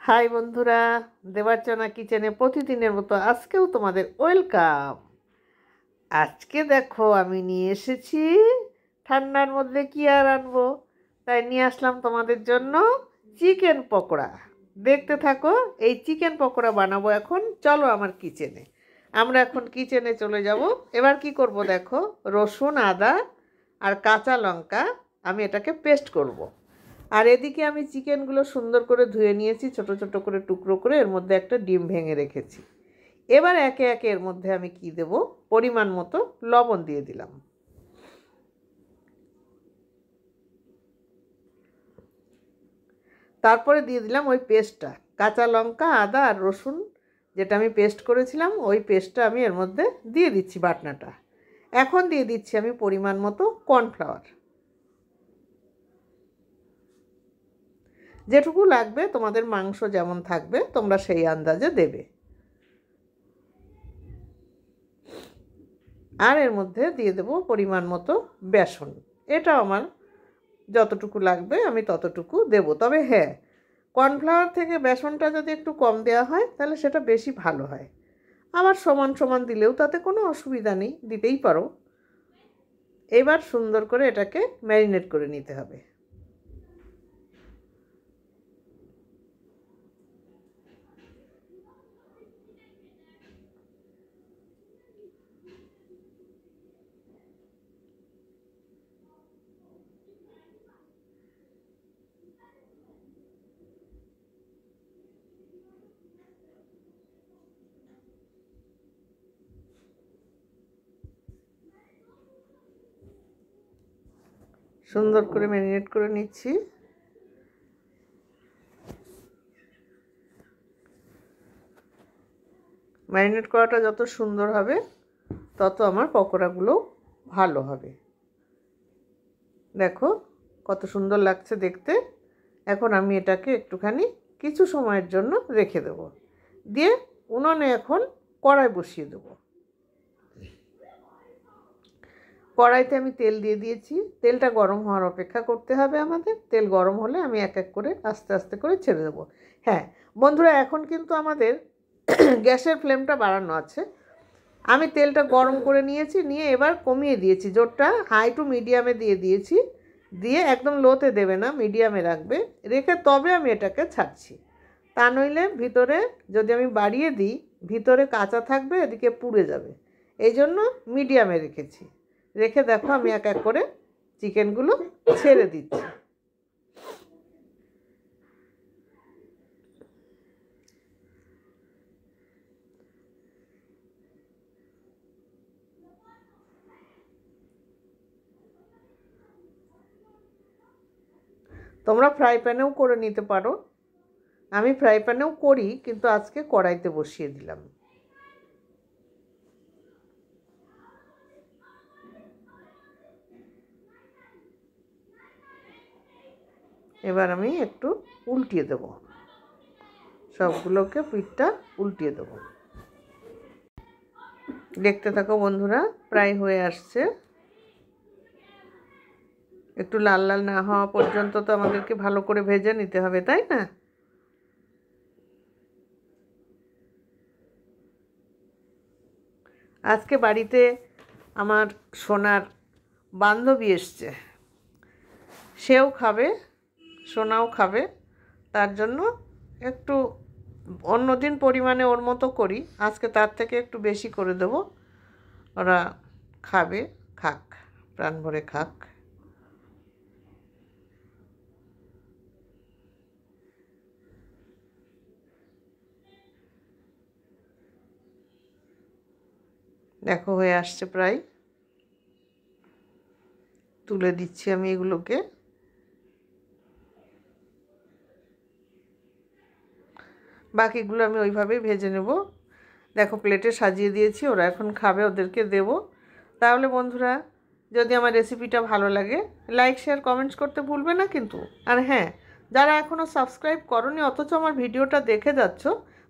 High বন্ধুরা, দেবার্চনা কিচেনে প্রতিদিনের মতো আজকেও তোমাদের ওয়েলকাম। আজকে দেখো আমি নিয়ে এসেছি, ঠান্ডার মধ্যে কি আর আনবো, তাই নিয়ে আসলাম তোমাদের জন্য চিকেন পকোড়া। দেখতে থাকো, এই চিকেন পকোড়া বানাবো এখন। চলো আমার কিচেনে, আমরা এখন কিচেনে চলে যাব। এবার কি করব দেখো, রসুন, আদা আর কাঁচা লঙ্কা আমি এটাকে পেস্ট করব। আর এদিকে আমি চিকেনগুলো সুন্দর করে ধুয়ে নিয়েছি, ছোট ছোট করে টুকরো করে। এর মধ্যে একটা ডিম ভেঙে রেখেছি। এবার একে একে এর মধ্যে আমি কি দেব, পরিমাণ মতো লবণ দিয়ে দিলাম। তারপরে দিয়ে দিলাম ওই পেস্টটা, কাঁচা লঙ্কা, আদা আর রসুন যেটা আমি পেস্ট করেছিলাম, ওই পেস্টটা আমি এর মধ্যে দিয়ে দিচ্ছি, বাটনাটা। এখন দিয়ে দিচ্ছি আমি পরিমাণ মতো কর্নফ্লাওয়ার, যেটুকু লাগবে তোমাদের মাংস যেমন থাকবে তোমরা সেই আন্দাজে দেবে। আর এর মধ্যে দিয়ে দেব পরিমাণ মতো বেসন। এটা আমার যতটুকু লাগবে আমি ততটুকু দেব। তবে হ্যাঁ, কর্নফ্লাওয়ার থেকে বেসনটা যদি একটু কম দেওয়া হয় তাহলে সেটা বেশি ভালো হয়। আবার সমান সমান দিলেও তাতে কোনো অসুবিধা নেই, দিতেই পারো। এবার সুন্দর করে এটাকে ম্যারিনেট করে নিতে হবে। সুন্দর করে ম্যারিনেট করে নিচ্ছি। ম্যারিনেট করাটা যত সুন্দর হবে তত আমার পকোড়াগুলো ভালো হবে। দেখো কত সুন্দর লাগছে দেখতে। এখন আমি এটাকে একটুখানি কিছু সময়ের জন্য রেখে দেব। দিয়ে উনুনে এখন কড়াই বসিয়ে দেব। কড়াইতে আমি তেল দিয়ে দিয়েছি। তেলটা গরম হওয়ার অপেক্ষা করতে হবে আমাদের। তেল গরম হলে আমি এক এক করে আস্তে আস্তে করে ছেড়ে দেবো। হ্যাঁ বন্ধুরা, এখন কিন্তু আমাদের গ্যাসের ফ্লেমটা বাড়ানো আছে। আমি তেলটা গরম করে নিয়েছি, নিয়ে এবার কমিয়ে দিয়েছি, জোরটা হাই টু মিডিয়ামে দিয়ে দিয়েছি। দিয়ে একদম লোতে দেবে না, মিডিয়ামে রাখবে, রেখে তবে আমি এটাকে ছাড়ছি। তা নইলে ভিতরে যদি আমি বাড়িয়ে দিই ভিতরে কাঁচা থাকবে, এদিকে পুড়ে যাবে। এই জন্য মিডিয়ামে রেখেছি। রেখে দেখো আমি এক এক করে চিকেনগুলো ছেড়ে দিচ্ছি। তোমরা ফ্রাই প্যানেও করে নিতে পারো। আমি ফ্রাই প্যানেও করি, কিন্তু আজকে কড়াইতে বসিয়ে দিলাম। এবার আমি একটু উল্টিয়ে দেব, সবগুলোকে পিঠটা উল্টিয়ে দেব। দেখতে থাকো বন্ধুরা, প্রায় হয়ে আসছে। একটু লাল লাল না হওয়া পর্যন্ত তো আমাদেরকে ভালো করে ভেজে নিতে হবে, তাই না? আজকে বাড়িতে আমার সোনার বান্ধবী এসছে, সেও খাবে, সোনাও খাবে। তার জন্য একটু অন্যদিন পরিমাণে ওর মতো করি, আজকে তার থেকে একটু বেশি করে দেব। ওরা খাবে, খাক, প্রাণ ভরে খাক। দেখো হয়ে আসছে প্রায়। তুলে দিচ্ছি আমি এগুলোকে। বাকিগুলো আমি ওইভাবেই ভেজে নেব। দেখো প্লেটে সাজিয়ে দিয়েছি, ওরা এখন খাবে, ওদেরকে দেব। তাহলে বন্ধুরা, যদি আমার রেসিপিটা ভালো লাগে লাইক শেয়ার কমেন্টস করতে ভুলবে না কিন্তু। আর হ্যাঁ, যারা এখনও সাবস্ক্রাইব করোনি অথচ আমার ভিডিওটা দেখে যাচ্ছ,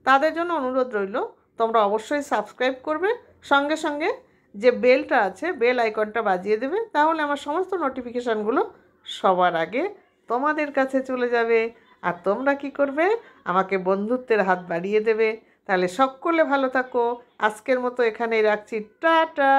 তাদের জন্য অনুরোধ রইল, তোমরা অবশ্যই সাবস্ক্রাইব করবে। সঙ্গে সঙ্গে যে বেলটা আছে, বেল আইকনটা বাজিয়ে দেবে, তাহলে আমার সমস্ত নোটিফিকেশানগুলো সবার আগে তোমাদের কাছে চলে যাবে। আর তোমরা কি করবে, আমাকে বন্ধুত্বের হাত বাড়িয়ে দেবে। তাহলে সকলে ভালো থাকো। আজকের মতো এখানেই রাখছি, টাটা।